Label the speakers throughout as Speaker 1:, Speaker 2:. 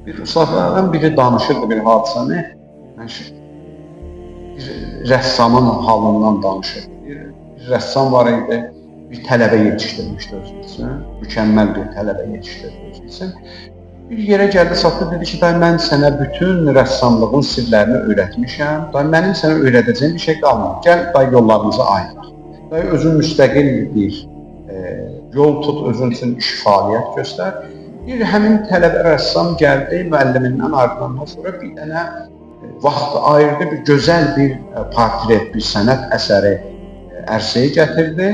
Speaker 1: Bir ustadlardan biri danışırdı bir hadisəni. Bir rəssamın halından danışırdı. Bir rəssam var idi, bir tələbə yetişdirmişdi özü üçün. Mükəmməl bir tələbə yetişdirdi özü üçün. Bir yerə gəldi, satdı, dedi ki, dayı, mən sənə bütün rəssamlığın sirlərini öyrətmişəm. Dayı, mənim sənə öyrədəcəyim bir şey qalmır. Gəl, dayı, yollarımızı ayıraq. Dayı, özün müstəqil bir yol tut, özün üçün iş fəaliyyət göstər. Bir həmin tələbə rəssam gəldi, müəllimindən ayrılandan sonra bir dənə vaxt ayırdı, bir gözəl bir portret, bir sənət əsəri ərsəyə gətirdi.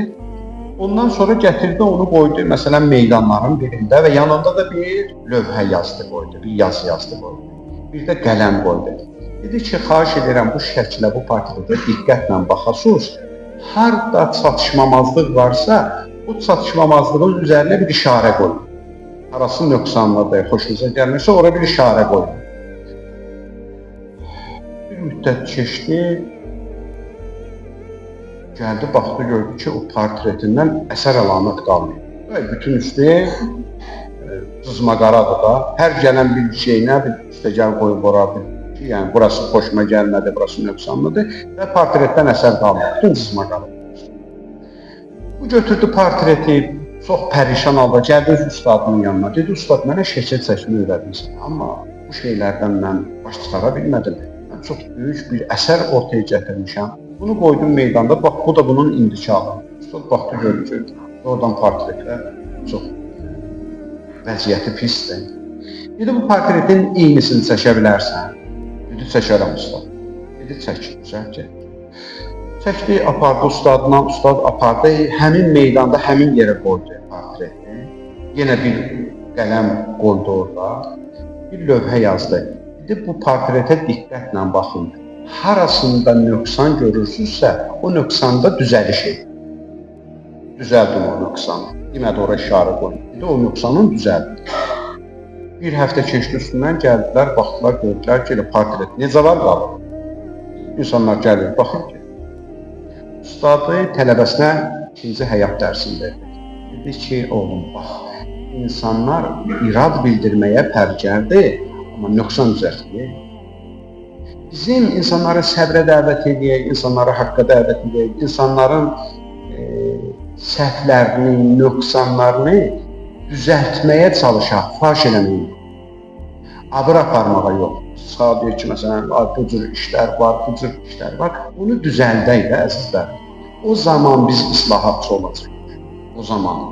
Speaker 1: Ondan sonra gətirdi, onu qoydu, məsələn, meydanların birində və yanında da bir lövhə yazdı qoydu, bir yazı yazdı qoydu. Bir də qələm qoydu. Dedi ki, xahiş edirəm, bu şəklə, bu portretə diqqətlə baxasınız. Harada çatışmamazlıq varsa, bu çatışmamazlığın üzərinə bir işarə qoyun. Arası nöqsanlıdır, xoşunuza gəlmirsə, oraya bir işarə qoyun. Bir müddət keçdi, gəldi, baxdı, gördü ki, o portretindən əsər əlamət qalmıyor. Bütün üstü cızmaqaradır da, hər gələn bir şeyinə bir üstəgəl qoyub ora bir ki, yəni burası xoşuma gəlmədi, burası nöqsanlıdır və portretdən əsər qalmıyor, bütün cızmaqaradır. Bu götürdü portreti, çox pərişan halda gəldi öz ustadının yanına. Dedi, ustad, mənə şəkil çəkini öyrətmişsən, amma bu şeylərdən mən baş çıxara bilmədim. Mən çox böyük bir əsər ortaya gətirmişəm. Bunu qoydum meydanda, bax, bu da bunun indiki halı. Ustad baxdı, gördü ki, oradan portretlər çox vəziyyəti pisdir. Dedi, bu portretin eynisini çəkə bilərsən. Dedi, çəkərəm ustad. Dedi, çək, çək. Çəkdi, apardı ustadına, ustad apardı, həmin meydanda, həmin yerə qoydu portreti. Yenə bir qələm qoydu orada, bir lövhə yazdı. Dedi, bu portretə diqqətlə baxın. Harasında nöqsan görürsünüzsə, o nöqsanda düzəliş edin. Düzəldin o nöqsanı. Demədi, oraya işarə qoyun. Dedi, o nöqsanın düzəldin. Bir həftə keçdi üstündən, gəldilər, baxdılar, gördülər ki, portret necə var qalır? İnsanlar gəlir, baxır ki, ustadı tələbəsinə ikinci həyat dərsini verdi. Dedi ki, oğlum, bax, insanlar irad bildirməyə pərgərdir, amma nöqsan düzəltməyək. Bizim insanları səbrə dəvət edək, insanları haqqa dəvət edək, insanların səhvlərini, nöqsanlarını düzəltməyə çalışaq, faş eləməyək. Abır aparmağa yox. Sağ deyir ki, məsələn, bu cür işlər var, bu cür işlər var. Bunu düzəldək də, əzizlər. O zaman biz islahatçı olacaq. O zaman.